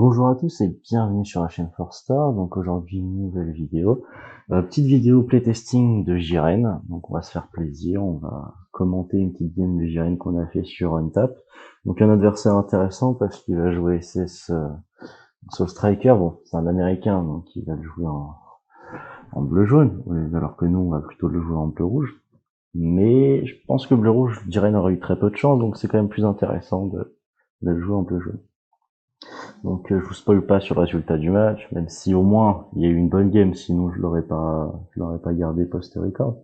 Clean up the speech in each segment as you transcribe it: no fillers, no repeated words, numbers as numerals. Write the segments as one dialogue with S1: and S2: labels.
S1: Bonjour à tous et bienvenue sur la chaîne Forster. Donc aujourd'hui une nouvelle vidéo, petite vidéo playtesting de Jiren. Donc on va se faire plaisir, on va commenter une petite game de Jiren qu'on a fait sur Untap. Donc un adversaire intéressant parce qu'il va jouer SS Soul Striker. Bon, c'est un Américain donc il va le jouer en bleu-jaune, alors que nous on va plutôt le jouer en bleu-rouge. Mais je pense que bleu-rouge, Jiren aurait eu très peu de chance, donc c'est quand même plus intéressant de le jouer en bleu-jaune. Donc je vous spoil pas sur le résultat du match, même si au moins il y a eu une bonne game, sinon je l'aurais pas gardé post-record.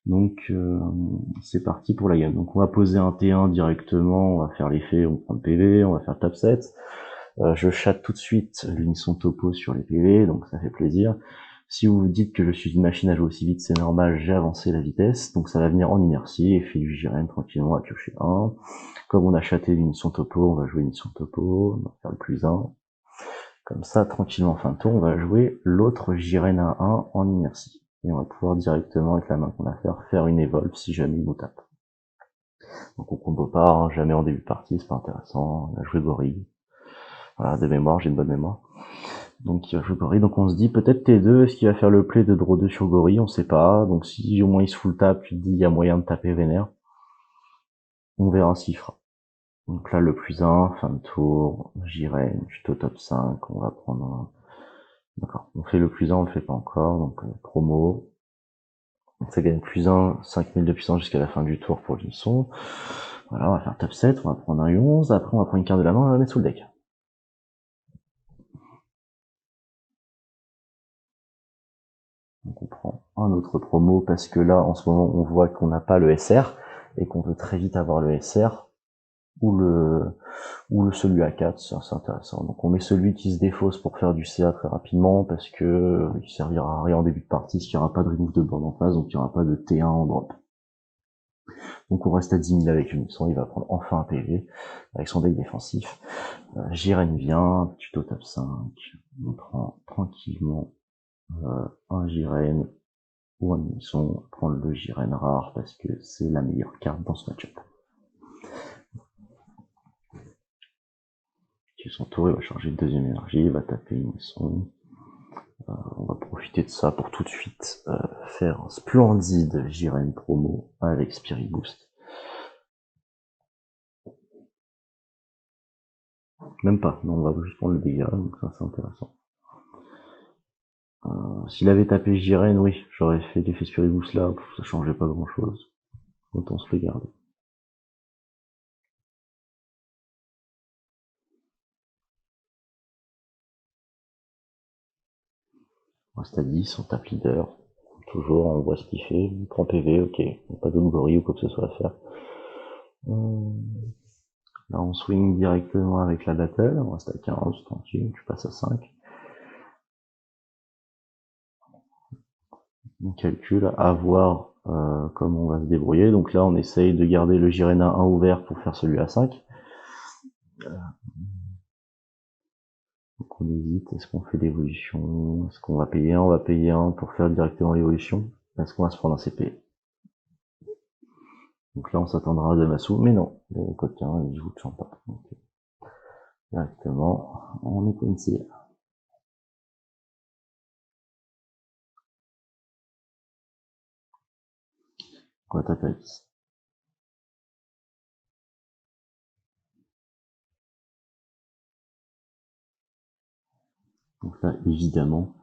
S1: Donc c'est parti pour la game. Donc on va poser un T1 directement, on va faire l'effet, on prend le PV, on va faire top 7. Je chatte tout de suite l'unisson topo sur les PV, donc ça fait plaisir. Si vous vous dites que je suis une machine à jouer aussi vite, c'est normal, j'ai avancé la vitesse, donc ça va venir en inertie, et fait du Jiren tranquillement à piocher 1. Comme on a chaté l'unisson topo, on va jouer l'unisson topo, on va faire le plus 1. Comme ça, tranquillement, fin de tour, on va jouer l'autre Jiren à 1 en inertie. Et on va pouvoir directement, avec la main qu'on a faire une evolve si jamais il nous tape. Donc on combo pas, hein, jamais en début de partie, c'est pas intéressant. On a joué gorille. Voilà, de mémoire, j'ai une bonne mémoire. Donc il va jouer gorille, donc on se dit peut-être T2, est-ce qu'il va faire le play de draw 2 sur gorille, on sait pas. Donc si au moins il se full tap, tu te dis il y a moyen de taper vénère. On verra s'il fera. Donc là le plus 1, fin de tour, Jiren, plutôt top 5, on va prendre un... D'accord, on fait le plus 1, on le fait pas encore, donc promo. Ça gagne plus 1, 5000 de puissance jusqu'à la fin du tour pour l'unisson. Voilà, on va faire top 7, on va prendre un U11, après on va prendre une carte de la main, on va la mettre sous le deck. Donc on prend un autre promo parce que là en ce moment on voit qu'on n'a pas le SR et qu'on veut très vite avoir le SR ou celui à 4, c'est intéressant. Donc on met celui qui se défausse pour faire du CA très rapidement parce que il servira à rien en début de partie, parce qu'il n'y aura pas de remove de board en face, donc il n'y aura pas de T1 en drop. Donc on reste à 10 000 avec l'unisson, il va prendre enfin un PV avec son deck défensif. Jiren vient, tuto top 5, on prend tranquillement un Jiren ou un unisson, prendre le Jiren rare parce que c'est la meilleure carte dans ce match-up. Son tour, il va charger de deuxième énergie, il va taper une unisson. On va profiter de ça pour tout de suite faire un splendide Jiren promo avec Spirit Boost. Même pas, non, on va juste prendre le dégât, donc ça c'est intéressant. S'il avait tapé Jiren, oui, j'aurais fait l'effet Spirit Boost là, ça changeait pas grand chose. Autant se le garder. On reste à 10, on tape leader. Toujours, on voit ce qu'il fait, il prend PV, ok, pas d'autre gorille ou quoi que ce soit à faire. Là on swing directement avec la battle, on reste à 15, tranquille, tu passes à 5. On calcule à voir comment on va se débrouiller. Donc là, on essaye de garder le Jiren à 1 ouvert pour faire celui à 5. Donc on hésite, est-ce qu'on fait l'évolution? Est-ce qu'on va payer un? On va payer un pour faire directement l'évolution. Est-ce qu'on va se prendre un CP? Donc là, on s'attendra à Damasu, mais non, le coquin, il joue de Champa. Donc, directement, on est coincé. On va taper à 10. Donc là, évidemment,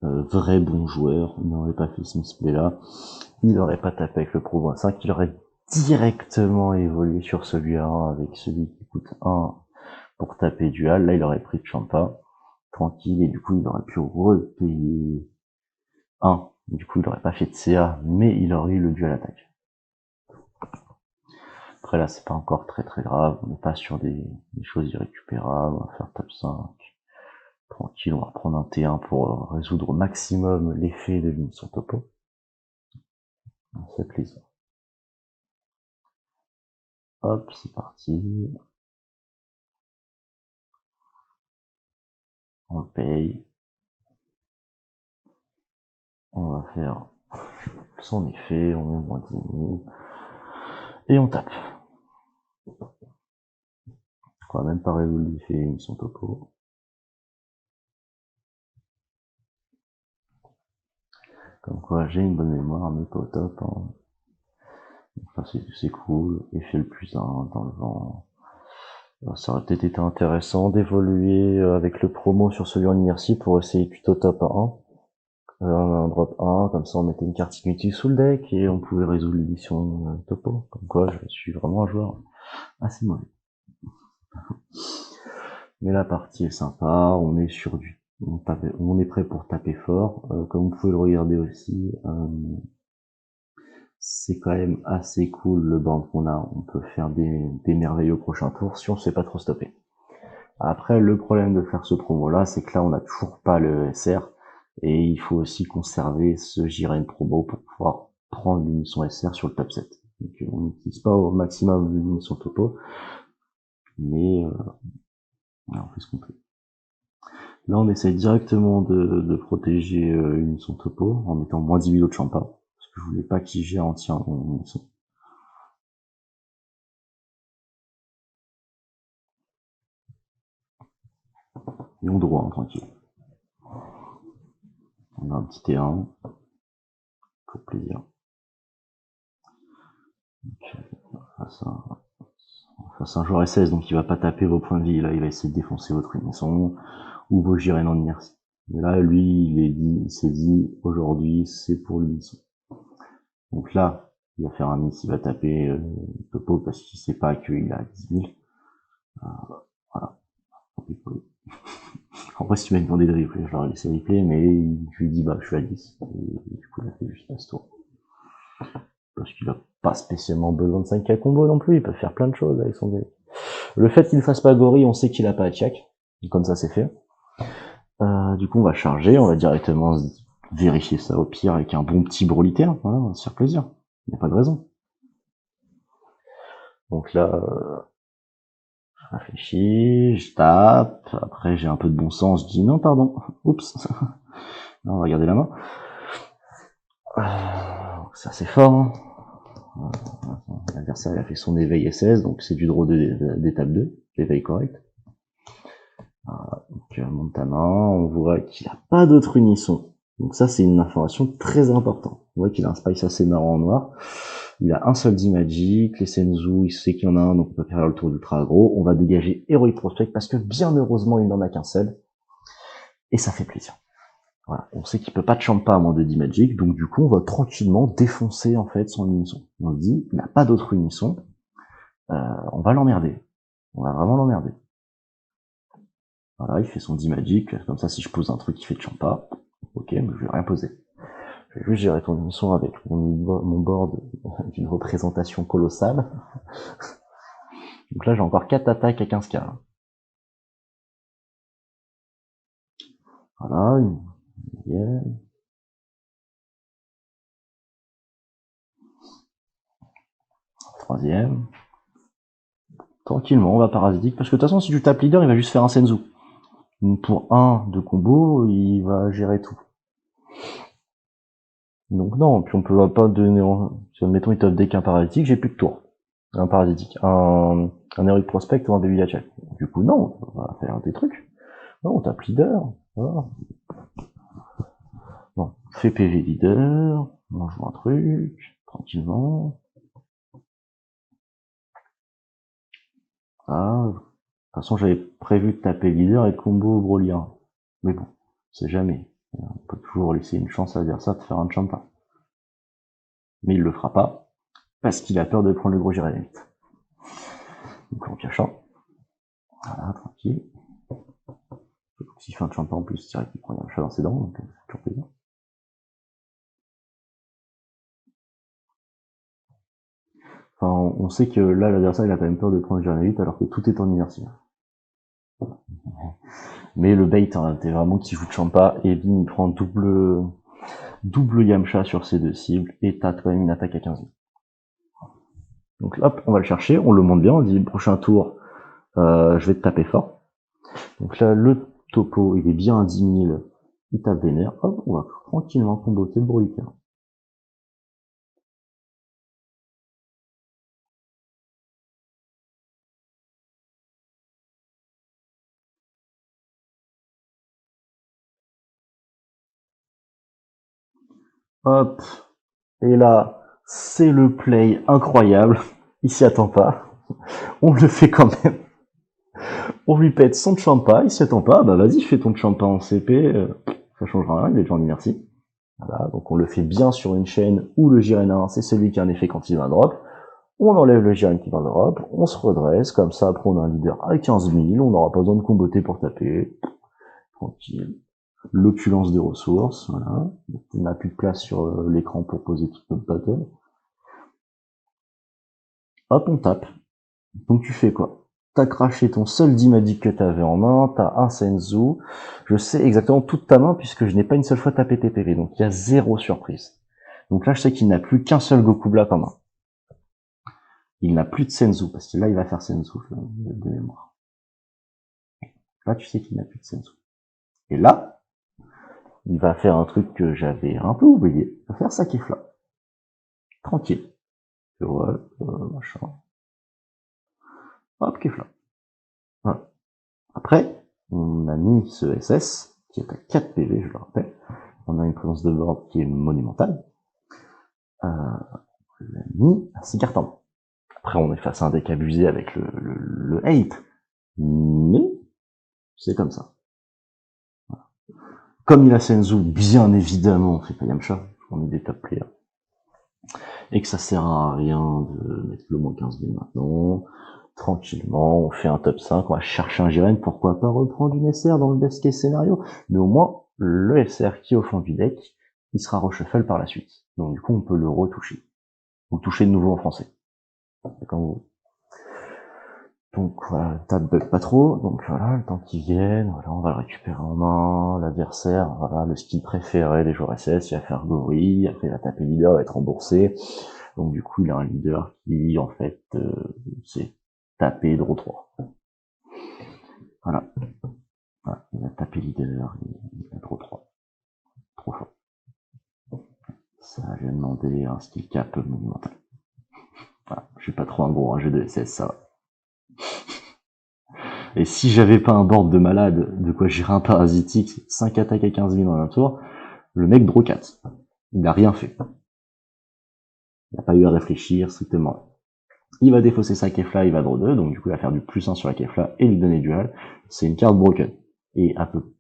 S1: vrai bon joueur, il n'aurait pas fait ce misplay là, il n'aurait pas tapé avec le Pro 25, il aurait directement évolué sur celui à 1 avec celui qui coûte 1 pour taper dual. Là, il aurait pris de Champa, tranquille, et du coup, il aurait pu repayer 1. Du coup, il n'aurait pas fait de CA, mais il aurait eu le dual attaque. Après là, c'est pas encore très très grave, on n'est pas sur des choses irrécupérables, on va faire top 5. Tranquille, on va prendre un T1 pour résoudre au maximum l'effet de l'unisson topo. Ça fait plaisir. Hop, c'est parti. On paye. On va faire son effet, on met moins 10 000. Et on tape. On va même pas résoudre l'effet l'unisson topo. Comme quoi, j'ai une bonne mémoire, mais pas au top. Hein. Enfin, c'est cool. Effet le plus 1 dans le vent. Alors, ça aurait peut-être été intéressant d'évoluer avec le promo sur celui en inertie pour essayer plutôt top 1. Un drop 1, comme ça on mettait une carte inutile sous le deck et on pouvait résoudre l'édition topo. Comme quoi, je suis vraiment un joueur assez mauvais. Mais la partie est sympa, on est sur on est prêt pour taper fort. Comme vous pouvez le regarder aussi, c'est quand même assez cool le board qu'on a. On peut faire des merveilles au prochain tour si on se fait pas trop stopper. Après, le problème de faire ce promo-là, c'est que là, on n'a toujours pas le SR, et il faut aussi conserver ce Jiren promo pour pouvoir prendre l'unisson SR sur le top 7. Donc, on n'utilise pas au maximum l'unisson topo, mais on fait ce qu'on peut. Là, on essaye directement de protéger l'unisson topo en mettant moins 10 000 de champa, parce que je voulais pas qu'il gère entier en unisson. Et on droit, hein, tranquille. On a un petit T1, pour plaisir. Donc, c'est un joueur SS, donc il va pas taper vos points de vie. Là, il va essayer de défoncer votre unisson ou vos Jiren en inertie. Mais là, lui, il s'est dit, aujourd'hui, c'est pour l'unisson. Donc là, il va faire un miss, il va taper topo parce qu'il sait pas qu'il a 10 000. Voilà. En vrai, si tu m'as demandé de replay, je l'aurais laissé replay, mais je lui dis, bah, je suis à 10. Et du coup, il a fait juste ce tour. Parce qu'il a pas spécialement besoin de 5K combo non plus, il peut faire plein de choses avec son deck. Le fait qu'il fasse pas Gori, on sait qu'il a pas à check. Comme ça, c'est fait. Du coup, on va charger, on va directement vérifier ça au pire avec un bon petit brolitaire. Voilà, on va se faire plaisir. Il n'y a pas de raison. Donc là, je réfléchis, je tape. Après, j'ai un peu de bon sens, je dis non, pardon. Oups. Non, on va garder la main. C'est assez fort. Hein. L'adversaire a fait son éveil SS, donc c'est du draw d'étape 2, l'éveil correct. Voilà, donc monte ta main, on voit qu'il n'a pas d'autre unisson. Donc ça, c'est une information très importante. On voit qu'il a un spice assez marrant en noir. Il a un seul D-Magic, les Senzu, il sait qu'il y en a un, donc on peut faire le tour d'ultra aggro. On va dégager Heroic Prospect parce que bien heureusement, il n'en a qu'un seul. Et ça fait plaisir. Voilà. On sait qu'il peut pas de champa à moins de D-Magic, donc du coup, on va tranquillement défoncer en fait son unisson. On se dit, il n'a pas d'autre unisson, on va l'emmerder. On va vraiment l'emmerder. Voilà, il fait son D-Magic, comme ça si je pose un truc qui fait de champa, ok, mais je vais rien poser. Je vais juste gérer ton unisson avec mon board d'une représentation colossale. Donc là j'ai encore 4 attaques à 15k. Voilà, une deuxième. Troisième. Tranquillement, on va parasitique, parce que de toute façon si tu tapes leader, il va juste faire un Senzu. Donc pour un de combo, il va gérer tout. Donc non, puis on peut pas donner... Si admettons il top deck un parasitique, j'ai plus de tour. Un parasitique. Un Heroic Prospect ou un Baby Hatchet. Du coup non, on va faire des trucs. Non, on tape leader. Voilà. Bon, fait PV leader, on joue un truc, tranquillement. Ah, de toute façon, j'avais prévu de taper leader et combo gros lien. Mais bon, c'est jamais. On peut toujours laisser une chance à l'adversaire de faire un champa. Mais il le fera pas, parce qu'il a peur de prendre le gros Gyrénite. Donc en cachant. Voilà, tranquille. S'il fait un champa en plus, c'est vrai qu'il prend un chat dans ses dents, donc c'est toujours plaisir. Enfin, on sait que là, l'adversaire, il a quand même peur de prendre le Gyrénite alors que tout est en inertie. Mais le bait, hein, t'es vraiment qui joue de champa, et bim, il prend double Yamcha sur ces deux cibles, et t'as quand même une attaque à 15 000. Donc hop, on va le chercher, on le monte bien, on dit prochain tour, je vais te taper fort. Donc là, le topo, il est bien à 10 000, il tape vénère, hop, on va tranquillement comboter le broliqueur. Hop. Et là, c'est le play incroyable. Il s'y attend pas. On le fait quand même. On lui pète son champa, il s'y attend pas. Bah vas-y, fais ton champa en CP. Ça changera rien, il est déjà en inertie. Voilà, donc on le fait bien sur une chaîne où le Jiren 1, c'est celui qui a un effet quand il va drop. On enlève le Jiren qui va drop, on se redresse, comme ça après on a un leader à 15 000, on n'aura pas besoin de comboter pour taper. Tranquille. L'opulence des ressources, voilà. On n'a plus de place sur l'écran pour poser toute notre battle. Hop, on tape. Donc tu fais quoi? T'as craché ton seul Dimadic que t'avais en main, t'as un Senzu. Je sais exactement toute ta main puisque je n'ai pas une seule fois tapé tes PV, donc il y a zéro surprise. Donc là je sais qu'il n'a plus qu'un seul Goku Black en main. Il n'a plus de Senzu, parce que là il va faire Senzu de mémoire. Là tu sais qu'il n'a plus de Senzu. Et là, il va faire un truc que j'avais un peu oublié. Il va faire sa Kefla. Tranquille. Ouais, machin. Hop, Kefla. Voilà. Après, on a mis ce SS, qui est à 4 PV, je le rappelle. On a une présence de board qui est monumentale. On l'a mis à 6 cartes en main. Après, on est face à un deck abusé avec le hate. Mais, c'est comme ça. Voilà. Comme il a Senzu, bien évidemment, on fait pas Yamcha. On est des top players. Et que ça sert à rien de mettre le moins 15 000 maintenant. Tranquillement, on fait un top 5, on va chercher un Jiren, pourquoi pas reprendre une SR dans le best case scénario, mais au moins, le SR qui est au fond du deck, il sera reshuffle par la suite. Donc du coup, on peut le retoucher. Ou toucher de nouveau en français. Comme vous. Donc voilà, le tas de bug pas trop, donc voilà, le temps qu'il vienne, voilà, on va le récupérer en main, l'adversaire, voilà, le skill préféré des joueurs SS, il va faire gorille, après il va taper leader, il va être remboursé, donc du coup il a un leader qui en fait c'est taper draw 3. Voilà. Voilà, il a tapé leader, il a draw 3. Trop fort. Ça lui a demandé un skill cap monumental. Voilà, je suis pas trop un gros jeu de SS, ça va. Et si j'avais pas un board de malade, de quoi gérer un parasitique, 5 attaques à 15 000 en un tour, le mec draw 4. Il n'a rien fait. Il n'a pas eu à réfléchir, strictement. Il va défausser sa Kefla, il va draw 2, donc du coup il va faire du plus 1 sur la Kefla et lui donner dual. C'est une carte broken. Et un peu,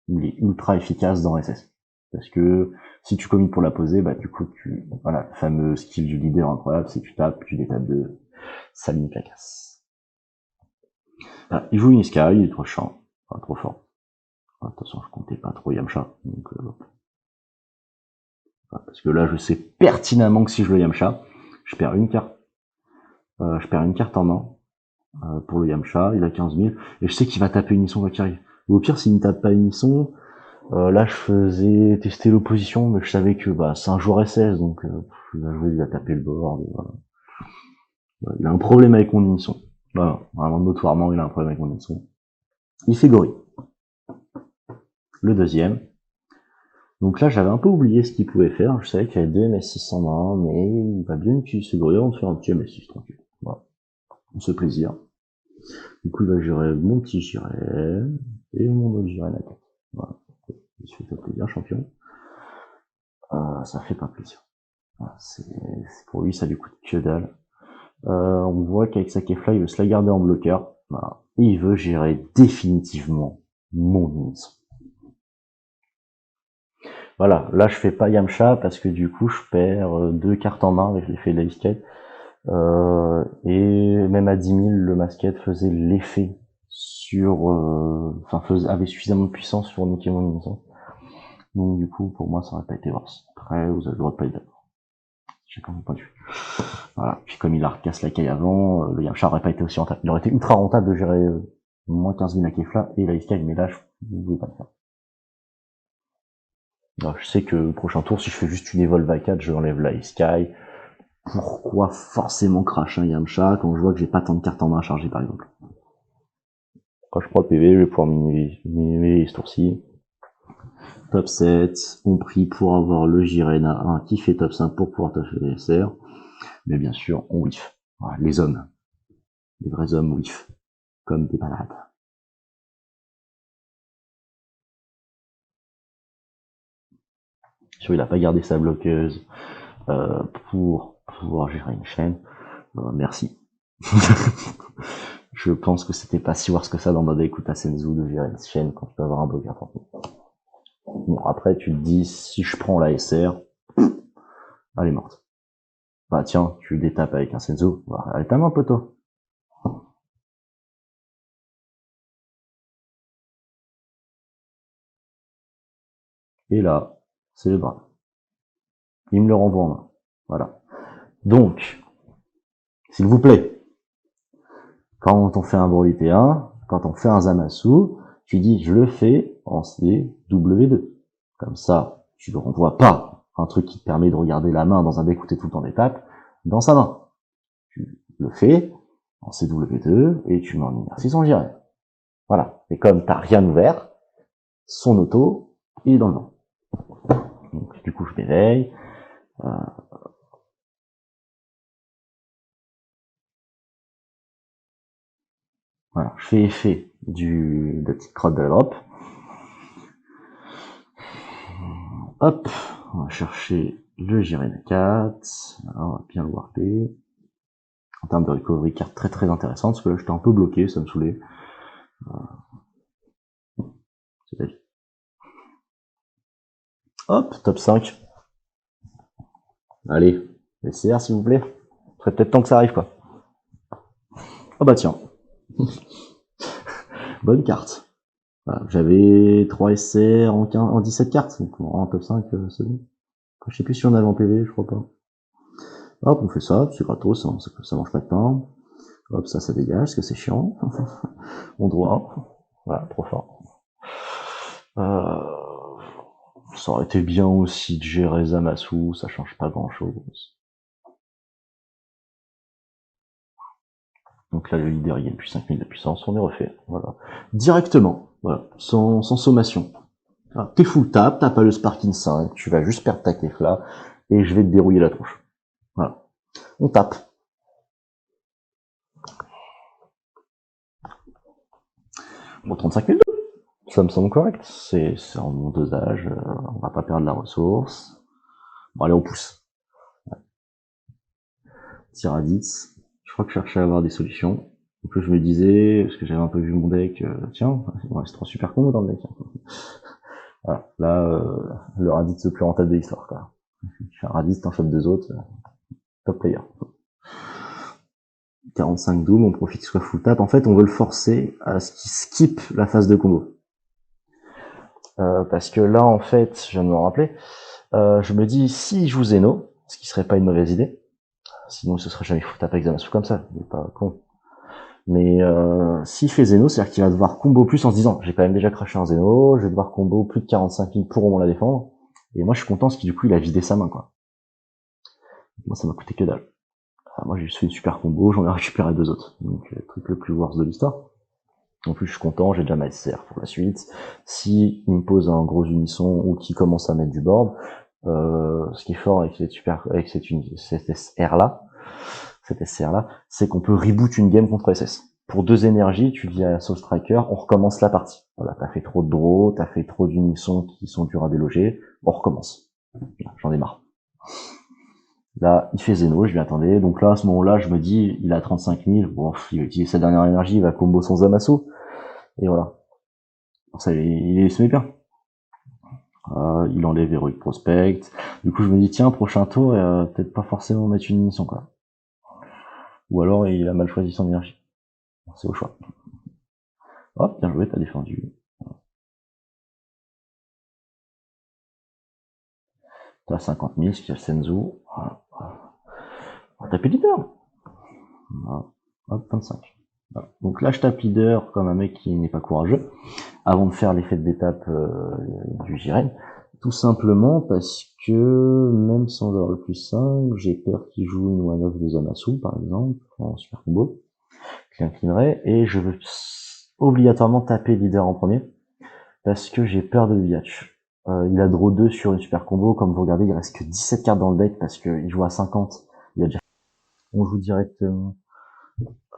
S1: il est ultra efficace dans SS. Parce que si tu commits pour la poser, bah du coup voilà, le fameux skill du leader incroyable, c'est que tu tapes, tu détapes 2, ça limite la casse. Voilà, il joue une Sky, il est trop chiant, enfin, trop fort. De toute façon, je comptais pas trop Yamcha, donc parce que là, je sais pertinemment que si je le Yamcha, je perds une carte. Je perds une carte en main pour le Yamcha, il a 15 000, et je sais qu'il va taper Unisson quoi qu'il arrive. Et au pire, s'il ne tape pas Unisson, là, je faisais tester l'opposition, mais je savais que bah c'est un joueur SS, donc il va jouer, il va taper le board, voilà. Il a un problème avec mon Unisson. Voilà, vraiment notoirement, il a un problème avec mon Unisson. Il fait gorille. Le deuxième. Donc là, j'avais un peu oublié ce qu'il pouvait faire. Je savais qu'il y avait 2 MS6 en main, mais il va bien utiliser ce gorille, on va faire un petit MS6 tranquille. Voilà. On se fait plaisir. Du coup, il va gérer mon petit Jiren et mon autre Jiren à 4. Voilà. Il se fait pas plaisir, champion. Ça fait pas plaisir. Voilà, pour lui, ça lui coûte que dalle. On voit qu'avec sa Kefla, il veut se la garder en bloqueur. Voilà. Et il veut gérer définitivement mon Unisson. Voilà, là je fais pas Yamcha parce que du coup je perds 2 cartes en main avec l'effet de la escape. Et même à 10 000, le masquette faisait l'effet sur, avait suffisamment de puissance pour niquer mon innocent. Donc du coup, pour moi, ça aurait pas été worse. Après, vous avez le droit de pas être d'accord. Chacun mon point de vue. Voilà. Puis comme il a recasse la caille avant, le Yamcha aurait pas été aussi rentable. Il aurait été ultra rentable de gérer moins 15 000 à Kefla et la escape, mais là, je ne voulais pas le faire. Alors, je sais que le prochain tour, si je fais juste une Evolve à 4, je enlève la Sky. Pourquoi forcément crash un Yamcha quand je vois que j'ai pas tant de cartes en main à charger par exemple? Quand je prends le PV, je vais pouvoir minimiser ce tour-ci. Top 7, on prie pour avoir le Jiren à 1 qui fait top 5 pour pouvoir taffer les SR. Mais bien sûr, on whiff. Voilà, les hommes. Les vrais hommes whiff. Comme des malades. Sûr, il a pas gardé sa bloqueuse pour pouvoir gérer une chaîne. Merci. Je pense que c'était pas si worse que ça dans mode écoute à Senzu de gérer une chaîne quand tu peux avoir un bloqueur. Bon, après, tu te dis, si je prends la SR, elle est morte. Bah tiens, tu détapes avec un Senzu. Bah, elle est ta main, poteau. Et là, c'est le drame. Il me le renvoie en main. Voilà. Donc, s'il vous plaît, quand on fait un Broly T1, quand on fait un Zamasu, tu dis je le fais en CW2. Comme ça, tu ne renvoies pas un truc qui te permet de regarder la main dans un deck où t'es tout le temps d'étape dans sa main. Tu le fais en CW2 et tu mets en inertie son giret. Voilà. Et comme t'as rien ouvert, son auto, il est dans le vent. Donc, du coup, je m'éveille. Voilà. Je fais effet de la petite crotte de la drop. Hop. On va chercher le Jiren 4. On va bien le warper. En termes de recovery, carte très très intéressante, parce que là j'étais un peu bloqué, ça me saoulait. C'est la vie. Hop, top 5. Allez, SCR s'il vous plaît. Il serait peut-être temps que ça arrive quoi. Ah bah tiens, bonne carte. Voilà, j'avais 3 SCR en 17 cartes, donc en top 5, c'est bon. Je sais plus si on avait en PV, je crois pas. Hop, on fait ça, c'est gratos, hein, ça mange pas de pain. Hop, ça dégage, parce que c'est chiant. On doit. Voilà, trop fort. Ça aurait été bien aussi de gérer Zamasu, ça change pas grand chose. Donc là, le leader, il gagne plus 5000 de puissance, on est refait. Voilà. Directement. Voilà. Sans sommation. Voilà. T'es full tap, t'as pas le Sparking 5, tu vas juste perdre ta Kefla, et je vais te dérouiller la tronche. Voilà. On tape. Bon, 35 000. Ça me semble correct. C'est en mon dosage, on va pas perdre la ressource. Bon, allez, on pousse. Tir à 10. Je crois que je cherchais à avoir des solutions. Donc je me disais, parce que j'avais un peu vu mon deck, tiens, il me reste 3 super combos dans le deck. Voilà. Là, le Raditz le plus rentable de l'histoire, quoi. Je fais un Raditz, t'en chopes 2 autres, top player. 45 Doom, on profite qu'il soit full tap. En fait, on veut le forcer à ce qu'il skip la phase de combo. Parce que là, en fait, je viens de me rappeler, je me dis, si je joue Zeno, ce qui serait pas une mauvaise idée, sinon ce serait jamais full tap avec Zamasu comme ça, il est pas con. Mais s'il fait Zeno, c'est-à-dire qu'il va devoir combo plus en se disant, j'ai quand même déjà craché un Zeno, je vais devoir combo plus de 45 000 pour au moins la défendre. Et moi, je suis content parce que du coup, il a vidé sa main, quoi. Moi, ça m'a coûté que dalle. Moi, j'ai juste fait une super combo, j'en ai récupéré 2 autres. Donc, le truc le plus worst de l'histoire. En plus, je suis content, j'ai déjà ma SR pour la suite. Si il me pose un gros unisson ou qu'il commence à mettre du board, ce qui est fort avec cette SR là, c'est qu'on peut reboot une game contre SS. Pour 2 énergies, tu dis à Soul Striker, on recommence la partie. Voilà, t'as fait trop de draws, t'as fait trop d'unissons qui sont durs à déloger, on recommence. J'en ai marre. Là, il fait Zeno, je lui attendais. Donc là, à ce moment-là, je me dis, il a 35 000. Bon, il va utiliser sa dernière énergie, il va combo son Zamasu. Et voilà. Alors ça, il se met bien. Il enlève Heroic Prospect. Du coup, je me dis, tiens, prochain tour, peut-être pas forcément mettre une mission, quoi. Ou alors, il a mal choisi son énergie. C'est au choix. Hop, bien joué, t'as défendu. T'as 50 000, ce qu'il y a le Senzu. Voilà. On va taper leader. Voilà. Hop, 25. Voilà. Donc là, je tape leader comme un mec qui n'est pas courageux, avant de faire l'effet d'étape du Jiren. Tout simplement parce que, même sans avoir le plus 5, j'ai peur qu'il joue une one-off de Zamasu, par exemple, en super combo, qui inclinerait, et je veux obligatoirement taper leader en premier, parce que j'ai peur de Liach. Il a draw 2 sur une super combo, comme vous regardez, il reste que 17 cartes dans le deck, parce qu'il joue à 50, il a déjà... On joue directement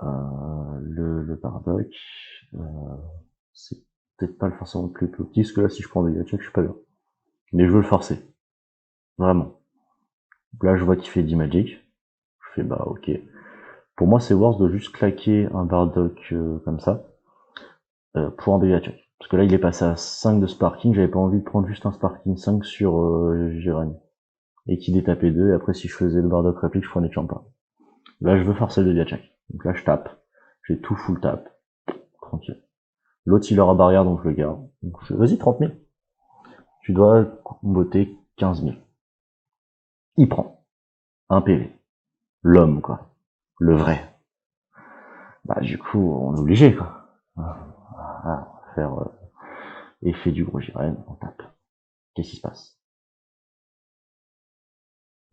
S1: le Bardock, c'est peut-être pas forcément le plus petit, parce que là, si je prends des Liach, je suis pas bien. Mais je veux le forcer. Vraiment. Là, je vois qu'il fait 10 magic. Je fais, bah, ok. Pour moi, c'est worth de juste claquer un Bardock comme ça pour un BB check. Parce que là, il est passé à 5 de Sparking. J'avais pas envie de prendre juste un Sparking 5 sur Jiren. Et qu'il ait tapé 2. Et après, si je faisais le Bardock réplique, je prenais Champa. Là, je veux forcer le BB check. Donc là, je tape. J'ai tout full tap. Tranquille. L'autre, il aura barrière, donc je le garde. Donc, vas-y, 30 000. Tu dois botter 15 000. Il prend. Un PV. L'homme, quoi. Le vrai. Bah, du coup, on est obligé, quoi. Faire effet du gros Jiren, on tape. Qu'est-ce qui se passe?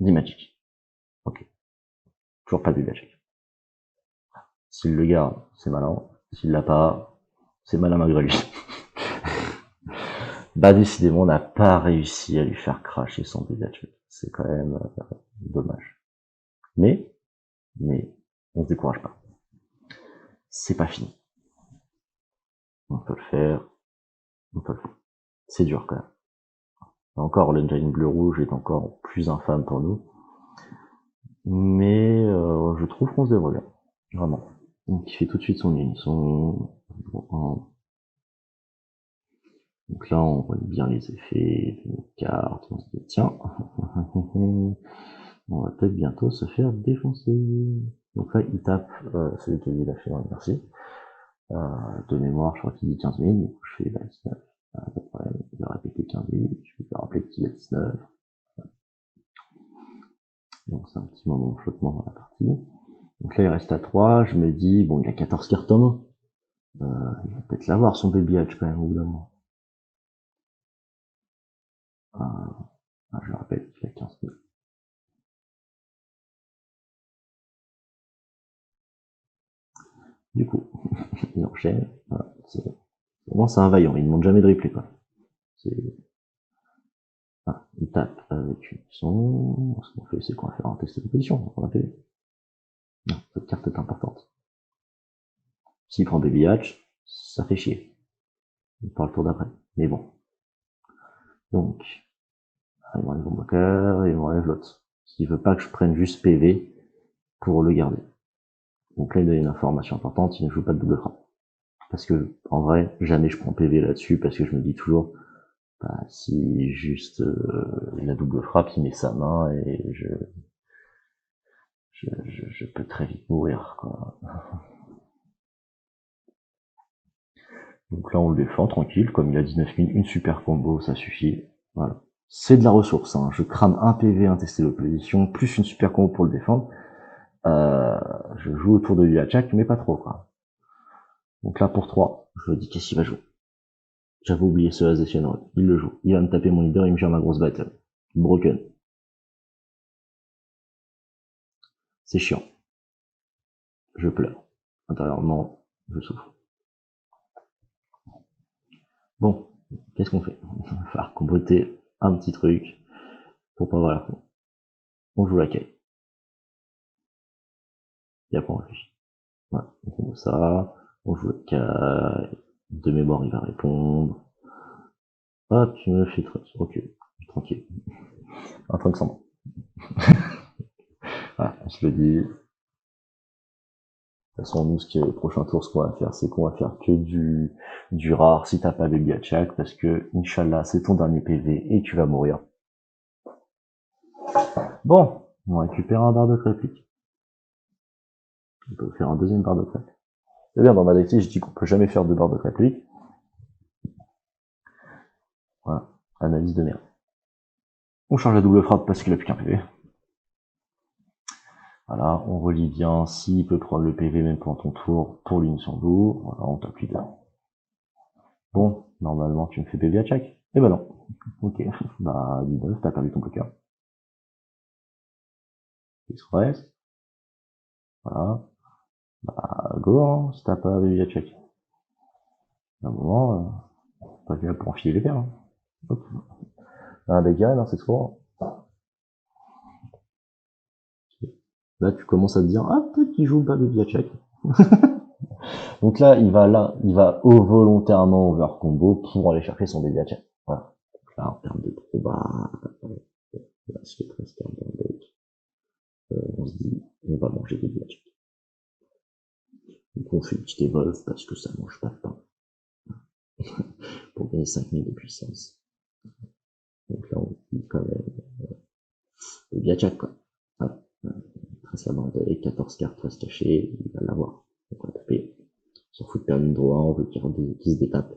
S1: 10 magic. Ok. Toujours pas de magic. S'il le garde, c'est malin. S'il l'a pas, c'est malin malgré lui. Bah, décidément, on n'a pas réussi à lui faire cracher son Pikachu. C'est quand même dommage. Mais, on se décourage pas. C'est pas fini. On peut le faire. On peut le faire. C'est dur quand même. Encore, l'engine bleu-rouge est encore plus infâme pour nous. Mais je trouve qu'on se débrouille bien. Vraiment. Donc il fait tout de suite son unisson. Donc là, on voit bien les effets de nos cartes. On se dit, tiens, on va peut-être bientôt se faire défoncer. Donc là, il tape celui qui a fait, merci. De mémoire, je crois qu'il dit 15 000, du coup je fais 19. Pas de problème, il va répéter 15 000, je vais rappeler qu'il a 19. Donc c'est un petit moment de flottement dans la partie. Donc là, il reste à 3, je me dis, bon, il a 14 cartes en main. Il va peut-être l'avoir, son baby hatch, quand même, au bout d'un moment. Je le rappelle, il a 15 000. Du coup, il enchaîne. Voilà, vraiment, c'est un vaillant, il ne demande jamais de replay, quoi. Il tape avec une son. Ce qu'on fait, c'est qu'on va faire un test de position. On a fait. Non, cette carte est importante. S'il prend baby hatch, ça fait chier. Il parle le tour d'après. Mais bon. Donc, il m'enlève mon bloqueur et il m'enlève l'autre. Il veut pas que je prenne juste PV pour le garder. Donc là, il donne une information importante, il ne joue pas de double frappe. Parce que, en vrai, jamais je prends PV là-dessus, parce que je me dis toujours, bah, si juste la double frappe, il met sa main et je peux très vite mourir, quoi. Donc là, on le défend tranquille, comme il a 19 000, une super combo, ça suffit. Voilà. C'est de la ressource, hein. Je crame un PV, un testé d'opposition, plus une super combo pour le défendre. Je joue autour de lui à Jack, mais pas trop, quoi. Donc là, pour 3, je me dis qu'est-ce qu'il va jouer. J'avais oublié ce As des Shenron. Il le joue. Il va me taper mon leader, il me gère ma grosse battle. Broken. C'est chiant. Je pleure. Intérieurement, je souffre. Bon, qu'est-ce qu'on fait? Il va falloir compléter un petit truc pour pas avoir l'air con. On joue la caille. Et après on réfléchit. Voilà, donc on joue ça, on joue la caille. De mémoire, il va répondre. Hop, tu me fais truc. Ok, tranquille. Un truc sans moi. Voilà, on se le dit. De toute façon, nous, le prochain tour, ce qu'on va faire, c'est qu'on va faire que du rare si t'as pas baby Hatchak, parce que, Inch'Allah, c'est ton dernier PV et tu vas mourir. Bon, on récupère un bar de réplique. On peut faire un deuxième bar de réplique. C'est bien, dans ma deck, je dis qu'on peut jamais faire deux barres de réplique. Voilà, analyse de merde. On change la double frappe parce qu'il a plus qu'un PV. Voilà, on relie bien s'il peut prendre le PV même pendant ton tour pour l'unition d'eau. Voilà, on tape leader. Bon, normalement tu me fais PV à check. Eh ben non. Ok, bah 19, t'as perdu ton poker. Express. Voilà. Bah go, hein, si t'as pas PV à check. À un moment, pas bien pour enfiler les paires. Hein. Hop. Un dégât, non, c'est trop. Là, tu commences à te dire, ah, peut-être qu'il joue pas PV à check. Donc là, il va volontairement over combo pour aller chercher son PV à check. Voilà. Donc là, en termes de proba, Là, ce qui est presque un bon deck. On se dit, on va manger des blackjack. Donc on fait une petite évolve parce que ça mange pas de pain. Pour gagner 5000 de puissance. Donc là, on dit quand même le blackjack, quoi. Voilà. Trace la bande avec 14 cartes face cachée, il va l'avoir. Donc on va taper. On s'en fout de perdre une droit, on veut qu'il se détape.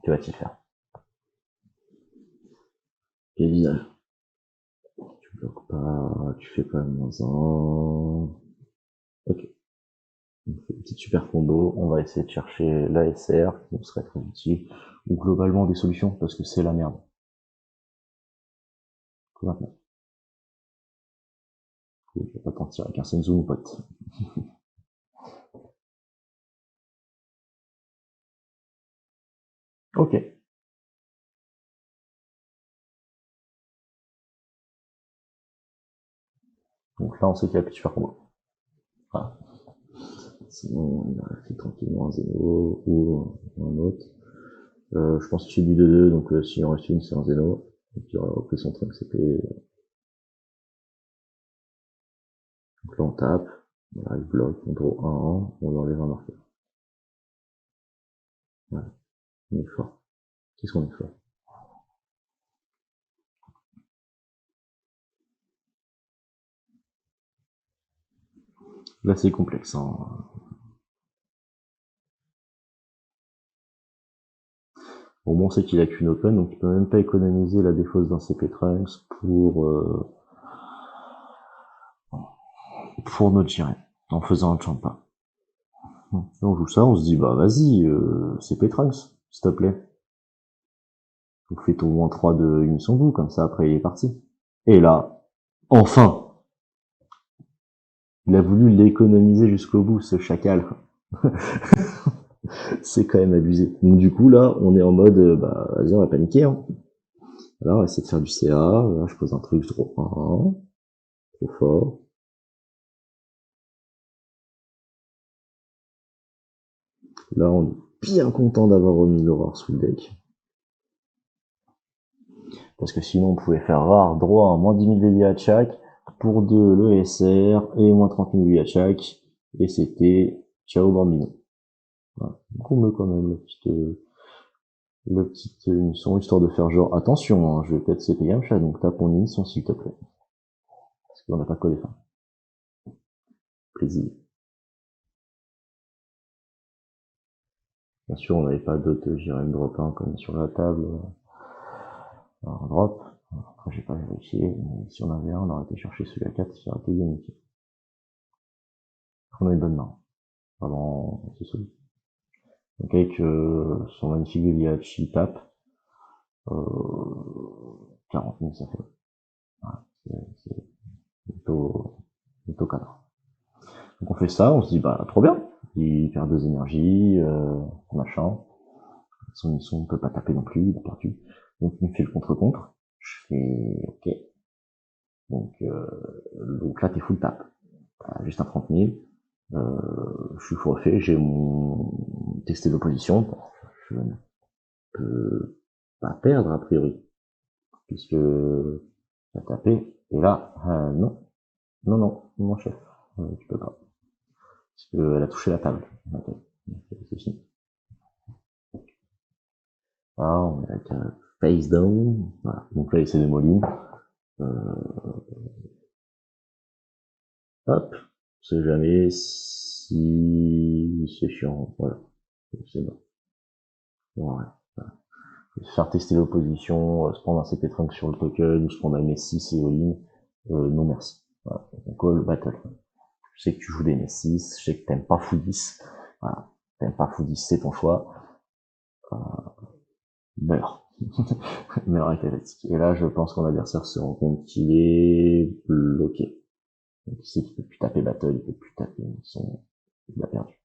S1: Que va-t-il faire? Quel visage? Tu bloques pas, tu fais pas -1. Ok. On fait une petite super combo, on va essayer de chercher l'ASR, qui nous serait très utile, ou globalement des solutions, parce que c'est la merde. Que maintenant. Je vais pas partir avec un Senzu, mon pote. Ok. Donc là, on sait qu'il y a plus de super combo. Voilà. Sinon, il va rester tranquillement un Zeno ou un autre. Je pense qu'il fait du 2-2, donc s'il en reste une, c'est un Zeno. Donc il aurait repris son truc, c'était... Donc là, on tape. Voilà, il bloque, on draw 1-1, on lui enlève un marqueur. Voilà. On est fort. Qu'est-ce qu'on est fort? Là, c'est complexe, hein. Au moins, on sait qu'il a qu'une open, donc il peut même pas économiser la défausse d'un CP Trunks pour notre Jiren, en faisant un champa. On joue ça, on se dit, bah vas-y, CP Trunks, s'il te plaît. Vous faites au moins 3 de Unison Vous, comme ça après il est parti. Et là, enfin, il a voulu l'économiser jusqu'au bout, ce chacal. C'est quand même abusé. Donc du coup là, on est en mode, bah vas-y, on va paniquer. Hein. Alors on va essayer de faire du CA. Là, je pose un truc, je drop 1, trop fort. Là, on est bien content d'avoir remis l'horreur sous le deck. Parce que sinon, on pouvait faire rare, droit, à moins 10 000 VB à chaque, pour 2 le SR, et moins 30 000 VB à chaque, et c'était ciao bambino. Voilà. Donc on met quand même le petit unisson, histoire de faire genre, attention, hein, je vais peut-être CP un chat, donc tape mon unisson s'il te plaît. Parce qu'on n'a pas collé fin. Plaisir. Bien sûr, on n'avait pas d'autres Jiren drop 1 comme sur la table. Un drop. Après, j'ai pas vérifié, mais si on avait un, on aurait été chercher celui à 4, qui aurait été unique. On a une bonne main. Vraiment, c'est solide. Donc avec son magnifique Villachi tape, 40 000 ça fait. Voilà, c'est plutôt cadre. Donc on fait ça, on se dit bah trop bien, il perd 2 énergies, machin. Son ne peut pas taper non plus, il a perdu. Donc il me fait le contre-contre. Je fais ok. Donc là t'es full tap. Juste un 30 000. Je suis forfait, j'ai mon testé d'opposition. Je ne peux pas perdre a priori. Puisque t'as tapé. Et là, non. Non, mon chef. Tu peux pas. Parce qu'elle a touché la table. C'est fini. Ah, on est avec un face down. Voilà. Donc là, il s'est démoli. Hop. On sait jamais si c'est chiant. Voilà. C'est bon. Ouais. Voilà. Faire tester l'opposition, se prendre un CP Trunk sur le token, ou se prendre un M6 et all-in. Non merci. Voilà. On call battle. Je sais que tu joues des M6, je sais que t'aimes pas Foudis. Voilà. T'aimes pas Foudis, c'est ton choix. Meurs. Meurs avec la fatigue. Et là, je pense que mon adversaire se rend compte qu'il est bloqué. Donc, il sait qu'il peut plus taper battle, il peut plus taper il a perdu.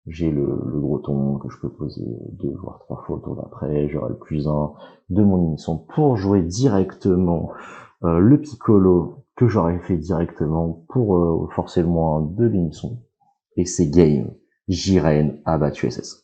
S1: J'ai le gros ton que je peux poser 2 voire 3 fois au tour d'après. J'aurai le +1 de mon unisson pour jouer directement le piccolo que j'aurais fait directement pour forcer le -1 de l'unisson. Et c'est game. Jiren a battu SS.